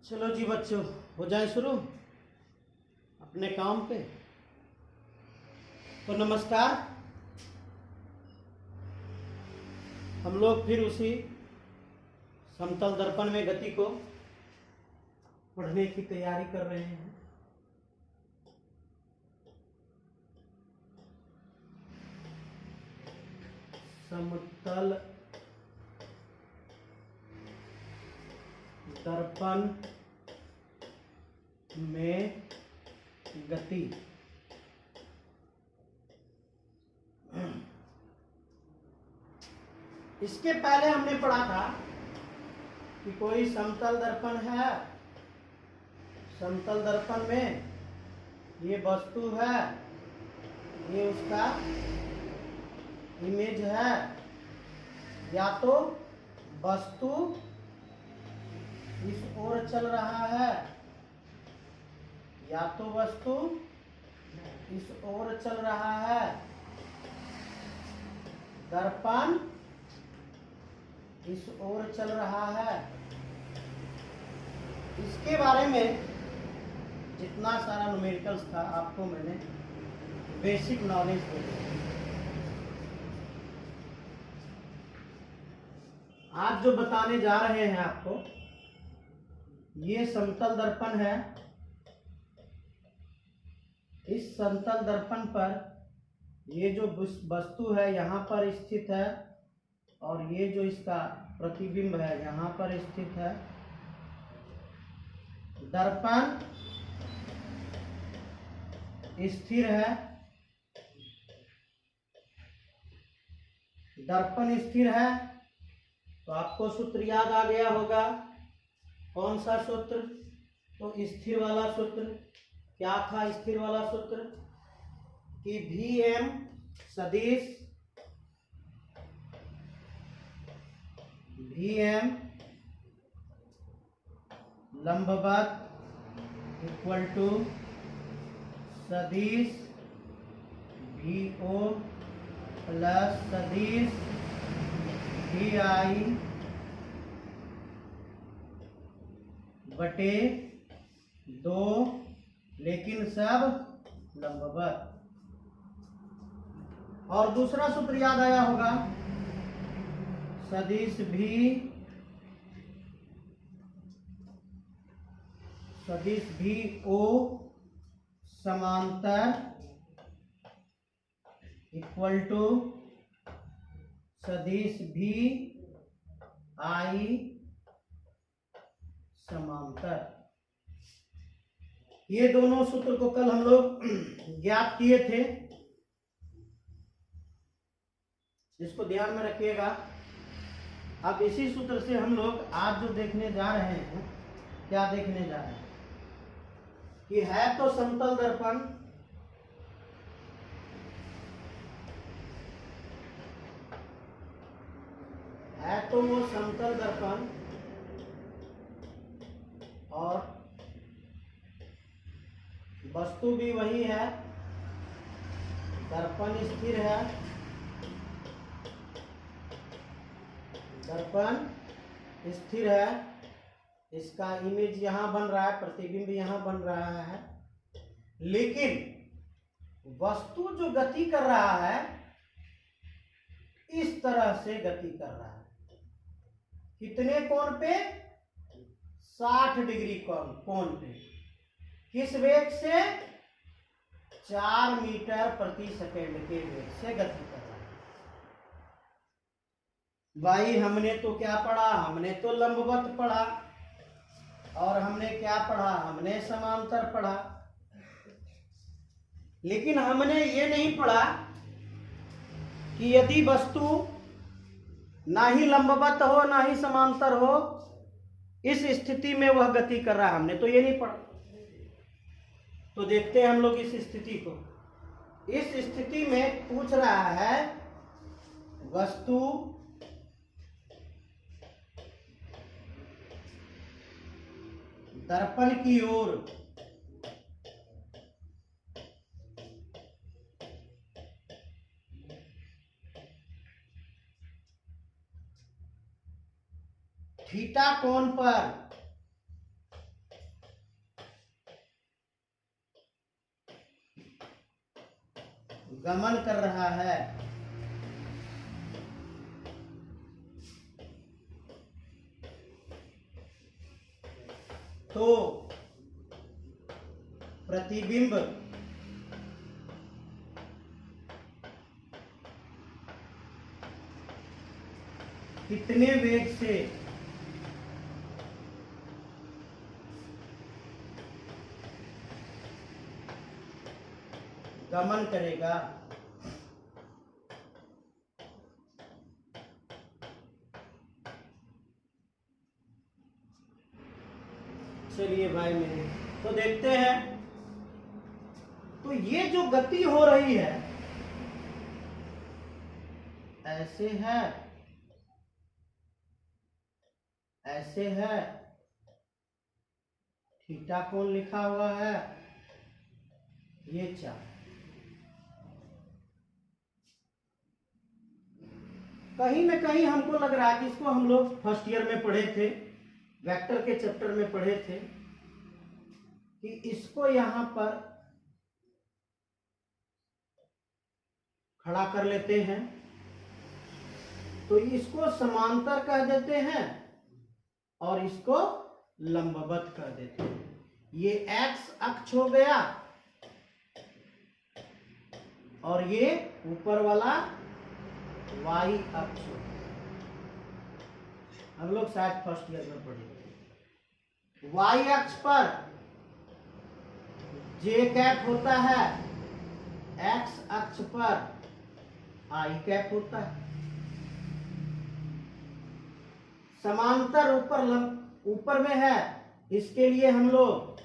चलो जी बच्चों, हो जाए शुरू अपने काम पे। तो नमस्कार, हम लोग फिर उसी समतल दर्पण में गति को पढ़ने की तैयारी कर रहे हैं। समतल दर्पण में गति। इसके पहले हमने पढ़ा था कि कोई समतल दर्पण है, समतल दर्पण में ये वस्तु है, ये उसका इमेज है, या तो वस्तु इस ओर चल रहा है या तो वस्तु इस ओर चल रहा है। दर्पण इस ओर चल रहा है। इसके बारे में जितना सारा न्यूमेरिकल्स था आपको मैंने बेसिक नॉलेज दे दी। आज जो बताने जा रहे हैं आपको, ये समतल दर्पण है। इस समतल दर्पण पर ये जो वस्तु है यहाँ पर स्थित है और ये जो इसका प्रतिबिंब है यहाँ पर स्थित है। दर्पण स्थिर है, दर्पण स्थिर है। तो आपको सूत्र याद आ गया होगा। कौन सा सूत्र? तो स्थिर वाला सूत्र। क्या था स्थिर वाला सूत्र? कि Vm सदिश Vm लंबवत इक्वल टू सदिश Vo प्लस सदिश Vi बटे 2, लेकिन सब लंबवत। और दूसरा सूत्र याद आया होगा, सदिश Vo समांतर इक्वल टू सदिश Vi समांतर। ये दोनों सूत्र को कल हम लोग ज्ञात किए थे, इसको ध्यान में रखिएगा। अब इसी सूत्र से हम लोग आज जो देखने जा रहे हैं, क्या देखने जा रहे हैं कि है तो समतल दर्पण, है तो वो समतल दर्पण और वस्तु भी वही है। दर्पण स्थिर है, दर्पण स्थिर है। इसका इमेज यहाँ बन रहा है, प्रतिबिंब यहाँ बन रहा है, लेकिन वस्तु जो गति कर रहा है इस तरह से गति कर रहा है। कितने कोण पे? 60 डिग्री कोण पे। किस वेग से? 4 मीटर प्रति सेकेंड के वेग से गति कर रहा है। भाई हमने तो क्या पढ़ा? हमने तो लंबवत पढ़ा। और हमने क्या पढ़ा? हमने समांतर पढ़ा। लेकिन हमने ये नहीं पढ़ा कि यदि वस्तु ना ही लंबवत हो ना ही समांतर हो, इस स्थिति में वह गति कर रहा है। हमने तो ये नहीं पढ़ा। तो देखते हैं हम लोग इस स्थिति को। इस स्थिति में पूछ रहा है वस्तु दर्पण की ओर थीटा कोण पर गमन कर रहा है, तो प्रतिबिंब कितने वेग से गमन करेगा। चलिए भाई मेरे, तो देखते हैं। तो ये जो गति हो रही है ऐसे है, ऐसे है, थीटा कोण लिखा हुआ है, ये 4। कहीं ना कहीं हमको लग रहा है कि इसको हम लोग फर्स्ट ईयर में पढ़े थे, वेक्टर के चैप्टर में पढ़े थे कि इसको यहां पर खड़ा कर लेते हैं, तो इसको समांतर कह देते हैं और इसको लंबवत कह देते हैं। ये एक्स अक्ष हो गया और ये ऊपर वाला वाई अक्ष। हम लोग शायद फर्स्ट ईयर में पढ़े। वाई अक्ष पर जे कैप होता है, एक्स अक्ष पर आई कैप होता है। समांतर ऊपर में है, इसके लिए हम लोग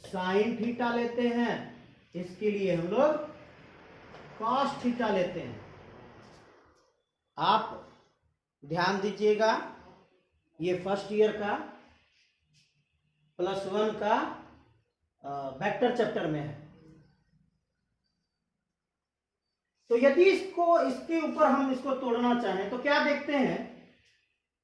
साइन थीटा लेते हैं, इसके लिए हम लोग कॉस थीटा लेते हैं। आप ध्यान दीजिएगा, ये फर्स्ट ईयर का +1 का वेक्टर चैप्टर में है। तो यदि इसके ऊपर हम इसको तोड़ना चाहें तो क्या देखते हैं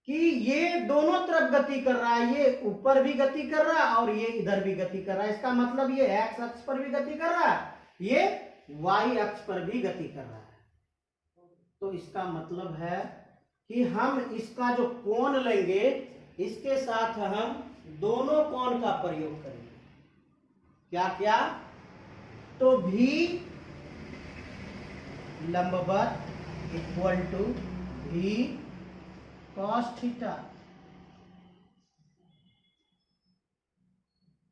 कि ये दोनों तरफ गति कर रहा है, ये ऊपर भी गति कर रहा है और ये इधर भी गति कर रहा है। इसका मतलब ये एक्स अक्ष पर भी गति कर रहा है, ये वाई अक्ष पर भी गति कर रहा है। तो इसका मतलब है कि हम इसका जो कोण लेंगे, इसके साथ हम दोनों कोण का प्रयोग करेंगे। क्या क्या? तो भी लंबवत इक्वल टू भी कॉस थीटा,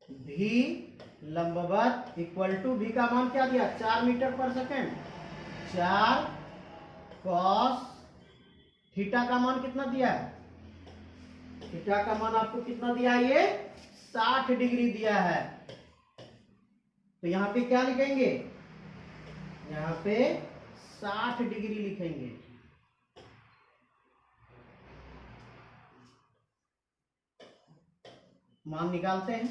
भी लंबवत इक्वल टू, भी का मान क्या दिया 4 मीटर पर सेकेंड, 4 कॉस थीटा का मान कितना दिया है, थीटा का मान आपको कितना दिया है, ये 60 डिग्री दिया है। तो यहां पे क्या लिखेंगे, यहां पे 60 डिग्री लिखेंगे। मान निकालते हैं।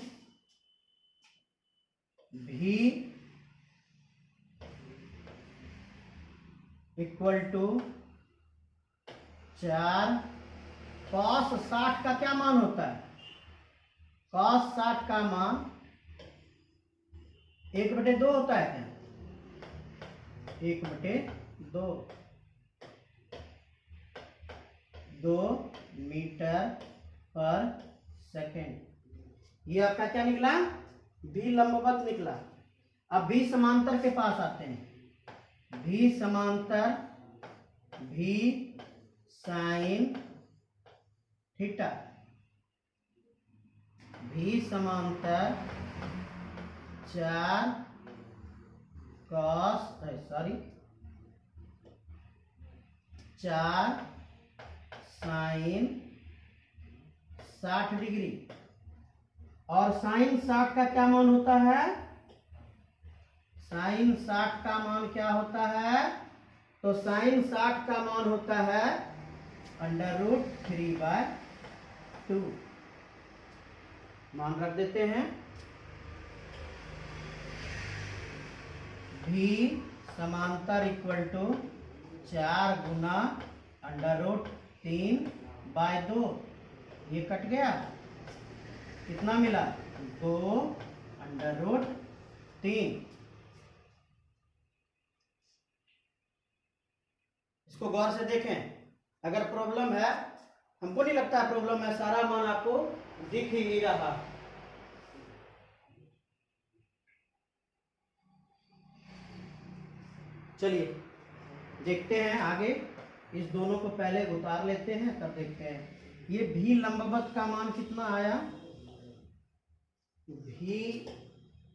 भी इक्वल टू 4 कॉस 60 का क्या मान होता है, कॉस 60 का मान 1/2 होता है क्या, 1/2, 2 मीटर पर सेकेंड। ये आपका क्या निकला, भी लंबवत निकला। अब भी समांतर के पास आते हैं। भी समांतर, भी साइन थीटा, भी समांतर 4 कॉस 4 साइन 60 डिग्री। और साइन 60 का क्या मान होता है, साइन 60 का मान क्या होता है, तो साइन 60 का मान होता है √3/2। मान रख देते हैं। भी समांतर इक्वल टू 4 गुना √3/2। ये कट गया, कितना मिला, 2 √3। इसको गौर से देखें, अगर प्रॉब्लम है, हमको नहीं लगता प्रॉब्लम है, सारा मान आपको दिख ही रहा। चलिए देखते हैं आगे, इस दोनों को पहले उतार लेते हैं तब देखते हैं। ये भी लंबवत का मान कितना आया, भी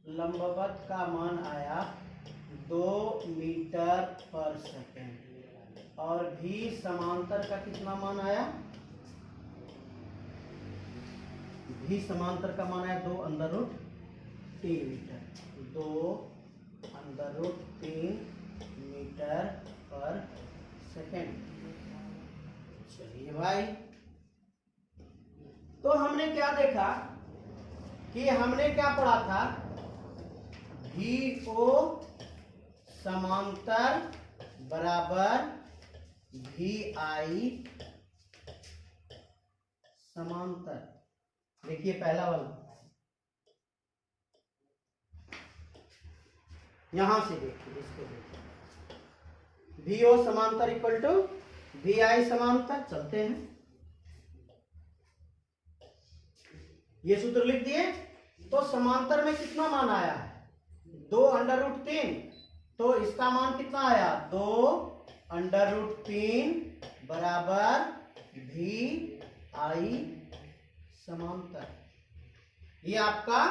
लंबवत का मान आया 2 मीटर पर सेकेंड, और भी समांतर का कितना मान आया, भी समांतर का मान आया 2√3 मीटर, 2√3 मीटर पर सेकेंड। चलिए भाई, तो हमने क्या देखा कि हमने क्या पढ़ा था, भी ओ समांतर बराबर भी आई समांतर। देखिए पहला वाला, यहां से देखिए, इसको देखिए, भी ओ समांतर इक्वल टू भी आई समांतर। चलते हैं, ये सूत्र लिख दिए। तो समांतर में कितना मान आया है, 2√3, तो इसका मान कितना आया, 2√3 बराबर भी आई समांतर। ये आपका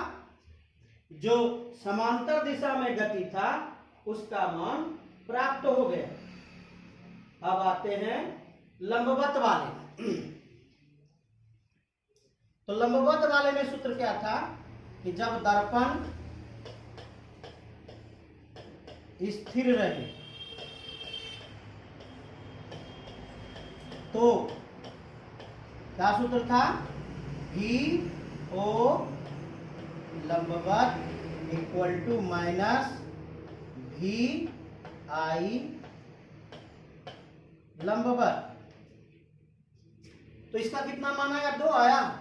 जो समांतर दिशा में गति था उसका मान प्राप्त हो गया। अब आते हैं लंबवत वाले। तो लंबवत वाले में सूत्र क्या था कि जब दर्पण स्थिर रहे तो क्या सूत्र था, भी ओ लंबवत इक्वल टू माइनस भी आई लंबवत। तो इसका कितना मान आया, 2 आया,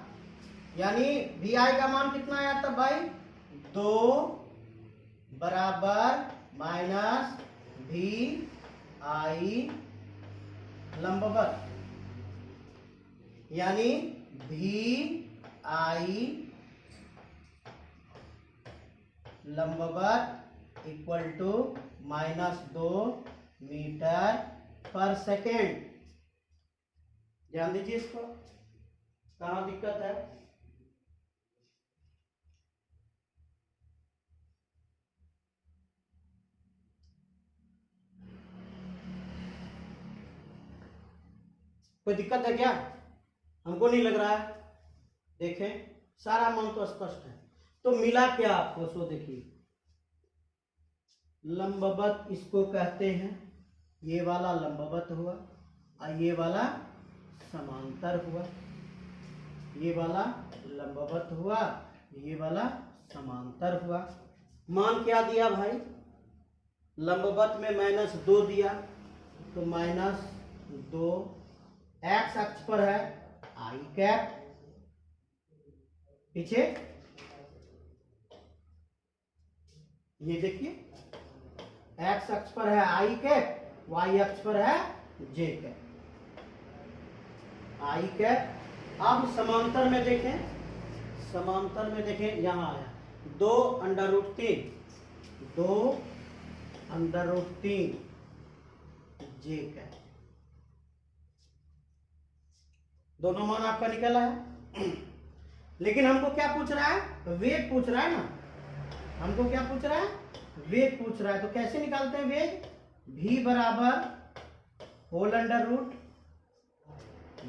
यानी भी आई का मान कितना आया तब भाई, 2 बराबर माइनस भी आई लंबवत, यानी भी आई लंबवत इक्वल टू -2 मीटर पर सेकेंड। ध्यान दीजिए इसको, कहां दिक्कत है। कोई दिक्कत है क्या, हमको नहीं लग रहा है। देखें सारा मान तो स्पष्ट है। तो मिला क्या आपको, सो देखिए, लंबवत इसको कहते हैं, ये वाला लंबवत हुआ और ये वाला समांतर हुआ, ये वाला लंबवत हुआ, ये वाला समांतर हुआ। मान क्या दिया भाई, लंबवत में -2 दिया, तो -2, एक्स अक्ष पर है आई कैप, पीछे ये देखिए, एक्स अक्ष पर है आई कैप, वाई अक्ष पर है जे कैप, आई कैप। अब समांतर में देखें, समांतर में देखें, यहां आया 2√3, 2√3 जे कैप, दोनों मान आपका निकला है। लेकिन हमको क्या पूछ रहा है, वेग पूछ रहा है ना, हमको क्या पूछ रहा है, वेग पूछ रहा है। तो कैसे निकालते हैं वेग, v बराबर होल अंडर रूट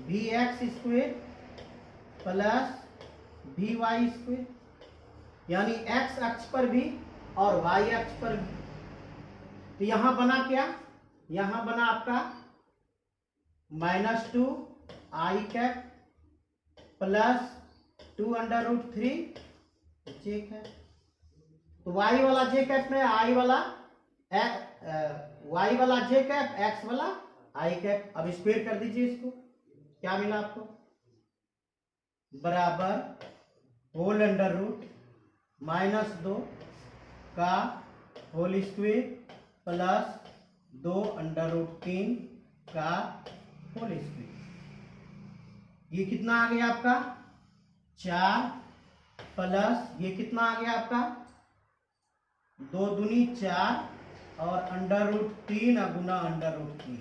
भी एक्स स्क्वेयर प्लस भी वाई स्क्वेयर, यानी एक्स अक्ष पर भी और वाई अक्ष पर भी। तो यहां बना क्या, यहां बना आपका -2 आई कैप प्लस 2√3 जे कैप। तो वाई वाला जे कैप में आई वाला वाई वाला जे कैप, एक्स वाला आई कैप। अब स्क्वायर कर दीजिए इसको, क्या मिला आपको, बराबर होल अंडर रूट -2 का होल स्क्वायर प्लस 2√3 का होल स्क्वायर। ये कितना आ गया आपका 4 प्लस ये कितना आ गया आपका 2 दूनी 4 और √3 गुना √3।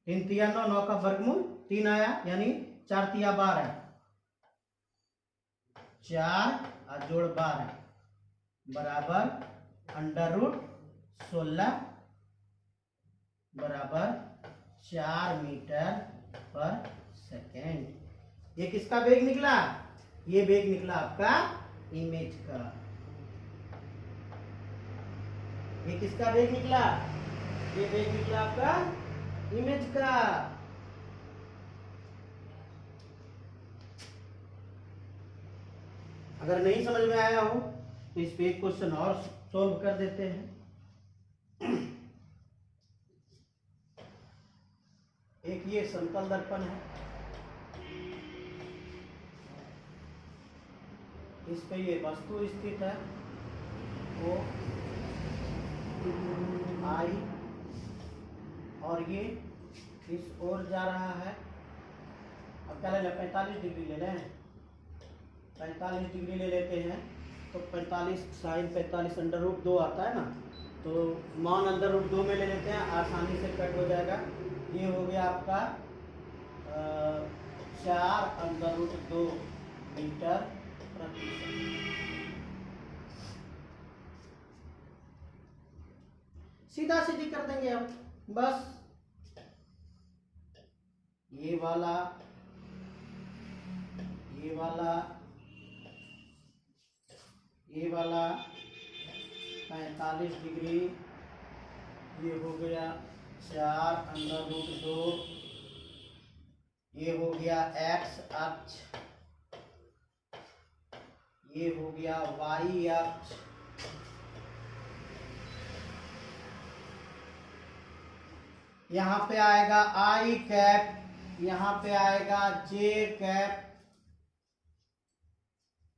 3 तिया 9, 9 का वर्गमूल 3 आया, यानी 4 तिया 12, 4 और जोड़ 12 बराबर √16 बराबर 4 मीटर पर सेकेंड। ये किसका वेग निकला? ये वेग निकला आपका इमेज का। ये किसका वेग निकला? ये वेग निकला आपका इमेज का। अगर नहीं समझ में आया हो तो इस पे एक क्वेश्चन और सॉल्व कर देते हैं। एक ये समतल दर्पण है, इस पे ये वस्तु स्थित है, वो आई, और ये इस ओर जा रहा है। अब क्या ले लें? 45 डिग्री ले लें। 45 डिग्री ले लेते हैं तो 45 साइन 45 √2 आता है ना, तो मान √2 में ले लेते हैं, आसानी से कट हो जाएगा। ये हो गया आपका 4 √2 मीटर प्रति सेकंड। सीधा सीधी कर देंगे अब बस। ये वाला, ये वाला, ये वाला 45 डिग्री, ये हो गया 4 √2, ये हो गया x अक्ष, ये हो गया y अक्ष, यहाँ पे आएगा i कैप, यहाँ पे आएगा j कैप।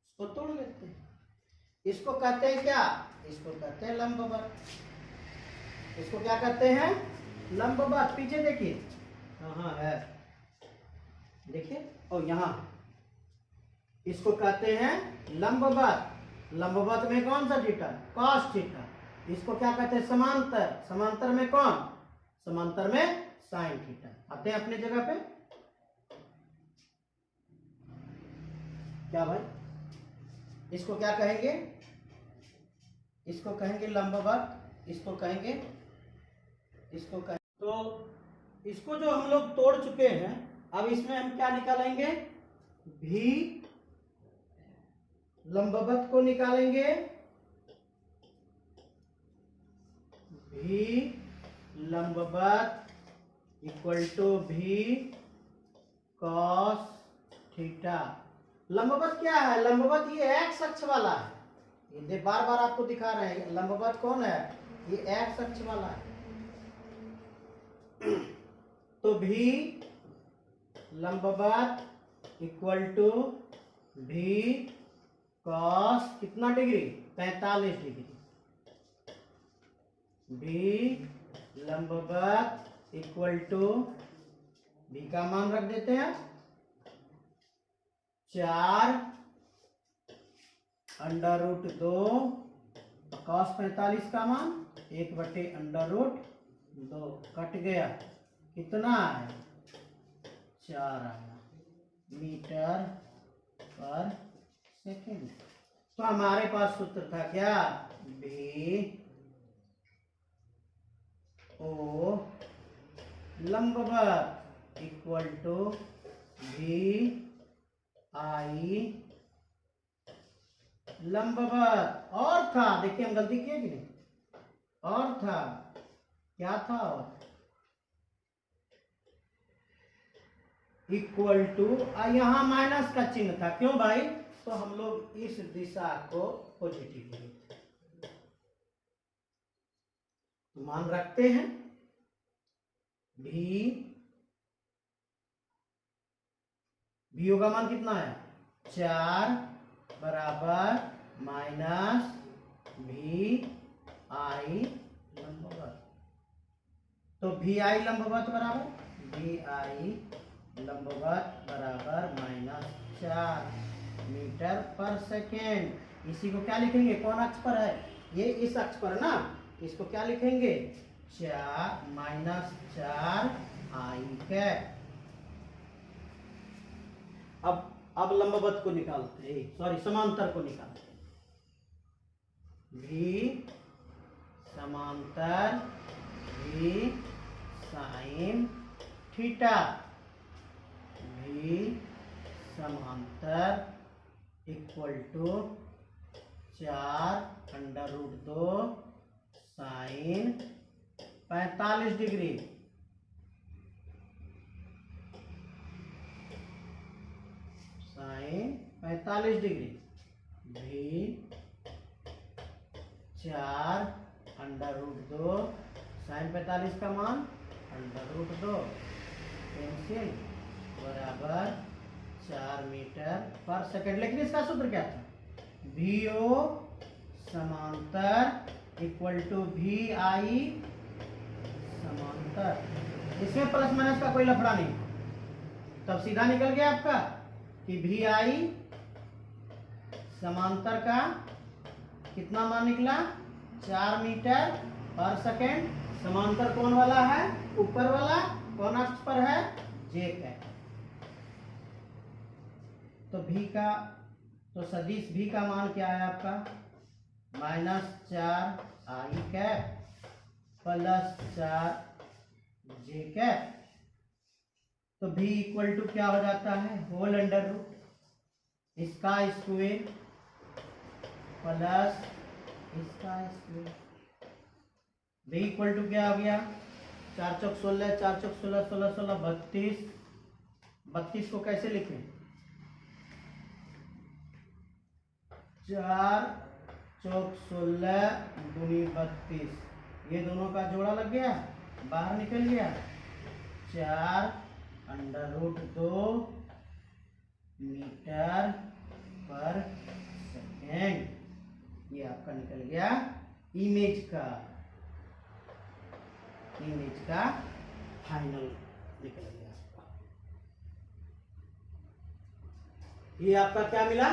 इसको तोड़ लेते हैं। इसको कहते हैं क्या? इसको कहते हैं लंबवत। इसको क्या कहते हैं? लंबवत। पीछे देखिए कहाँ है, देखिए, और यहाँ इसको कहते हैं लंबवत। लंबवत में कौन सा थीटा? cos theta. इसको क्या कहते हैं? समांतर। समांतर में कौन? समांतर में sin थीटा। आते हैं अपनी जगह पे। क्या भाई? इसको क्या कहेंगे? इसको कहेंगे लंबवत, इसको कहेंगे, इसको कहेंगे। तो इसको जो हम लोग तोड़ चुके हैं, अब इसमें हम क्या निकालेंगे? भी लंबवत को निकालेंगे, भी लंबवत इक्वल टू भी cos थीटा। लंबवत क्या है? लंबवत ये x अक्ष वाला है। ये बार बार आपको दिखा रहे हैं, लंबवत कौन है? ये x अक्ष वाला है। तो भी लंबवत इक्वल टू भी cos कितना डिग्री? 45 डिग्री। भी लंबवत इक्वल टू भी का मान रख देते हैं 4 √2 cos 45 का मान 1/√2 कट गया, कितना है? 4 आया मीटर पर सेकेंड। तो हमारे पास सूत्र था क्या? भी ओ लंबवत इक्वल टू भी आई लंबवत। और था, देखिए हम गलती किए कि नहीं? और था, क्या था? और इक्वल टू, यहां माइनस का चिन्ह था। क्यों भाई? तो हम लोग इस दिशा को पॉजिटिव लिए थे। तो मान रखते हैं भी का मान कितना है? 4 बराबर माइनस भी आई लंबवत। तो वी आई लंबवत बराबर -4 मीटर पर सेकेंड। इसी को क्या लिखेंगे, कौन अक्ष पर है, ये इस अक्ष पर ना, इसको क्या लिखेंगे, 4 आई कैप। अब लंबवत को निकालते हैं, सॉरी समांतर को निकालते हैं। भी समांतर भी साइन थीटा, भी समांतर equal to 4√2 sine 45 degree. Sine 45 degree भी 4√2 साइन 45 का मान √2 कैंसिल बराबर 4 मीटर पर सेकंड। लेकिन इसका सूत्र क्या था, VO समांतर इक्वल टू VI समांतर। इसमें प्लस माइनस का कोई लफड़ा नहीं, तब सीधा निकल गया आपका कि VI समांतर का कितना मान निकला, 4 मीटर पर सेकेंड। समांतर कौन वाला है, ऊपर वाला, कौन अक्ष पर है, J कैप। तो V का, तो सदिश V का मान क्या है आपका, -4 आई कैप प्लस 4 J कैप। तो V इक्वल टू क्या हो जाता है, होल अंडर रूट इसका स्क्वायर प्लस इसका स्क्वायर। V इक्वल टू क्या हो गया, 4 चौक 16, 4 चौक 16, 16 16 32। 32 को कैसे लिखें, 4 चौक 16 दूनी 32, ये दोनों का जोड़ा लग गया, बाहर निकल गया 4√2 मीटर पर सेकेंड। ये आपका निकल गया इमेज का फाइनल निकल गया आपका। ये आपका क्या मिला,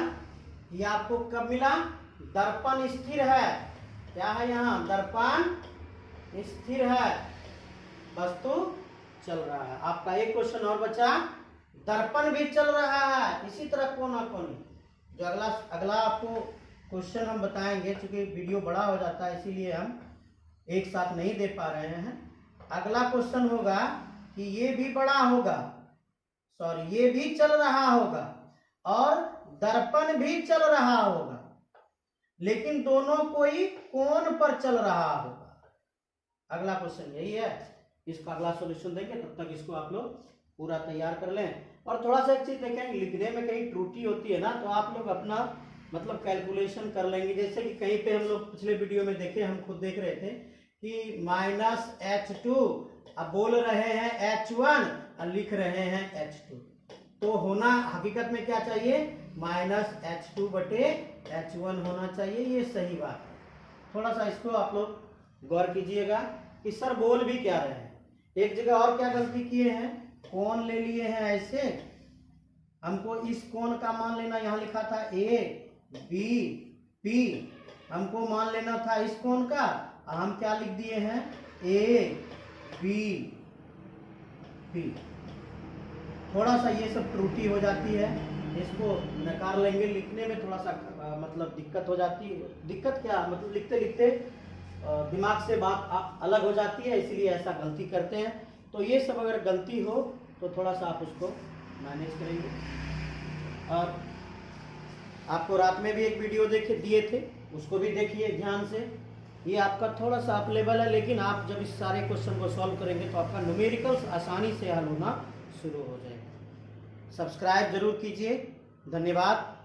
ये आपको कब मिला, दर्पण स्थिर है। क्या है यहाँ, दर्पण स्थिर है, वस्तु चल रहा है। आपका एक क्वेश्चन और बचा, दर्पण भी चल रहा है, इसी तरह कोना कोनी। जो अगला आपको क्वेश्चन हम बताएंगे, चूंकि वीडियो बड़ा हो जाता है इसीलिए हम एक साथ नहीं दे पा रहे हैं। अगला क्वेश्चन होगा कि ये भी बड़ा होगा, सॉरी ये भी चल रहा होगा और दर्पण भी चल रहा होगा, लेकिन दोनों कोई कोण पर चल रहा होगा। अगला क्वेश्चन यही है, इसका अगला सॉल्यूशन देंगे। तब तक इसको आप लोग पूरा तैयार कर लें। और थोड़ा सा एक चीज देखें, लिखने में कहीं त्रुटि होती है ना, तो आप लोग अपना मतलब कैलकुलेशन कर लेंगे। जैसे कि कहीं पे हम लोग पिछले वीडियो में देखे, हम खुद देख रहे थे कि -H2, अब बोल रहे हैं H1 और लिख रहे हैं H2, तो होना हकीकत में क्या चाहिए, -H2/H1 होना चाहिए। ये सही बात है। थोड़ा सा इसको आप लोग गौर कीजिएगा कि सर बोल भी क्या रहे हैं। एक जगह और क्या गलती किए हैं, कोण ले लिए हैं ऐसे, हमको इस कोण का मान लेना, यहाँ लिखा था ABP, हमको मान लेना था इस कोण का, हम क्या लिख दिए हैं ABP। थोड़ा सा ये सब त्रुटि हो जाती है, इसको नकार लेंगे। लिखने में थोड़ा सा मतलब दिक्कत हो जाती है, दिक्कत क्या मतलब लिखते लिखते दिमाग से बात अलग हो जाती है, इसलिए ऐसा गलती करते हैं। तो ये सब अगर गलती हो तो थोड़ा सा आप उसको मैनेज करेंगे। और आपको रात में भी एक वीडियो दिए थे, उसको भी देखिए ध्यान से। ये आपका थोड़ा सा अप लेवल है, लेकिन आप जब इस सारे क्वेश्चन को सॉल्व करेंगे तो आपका न्यूमेरिकल्स आसानी से हल होना शुरू हो जाएगा। सब्सक्राइब जरूर कीजिए। धन्यवाद।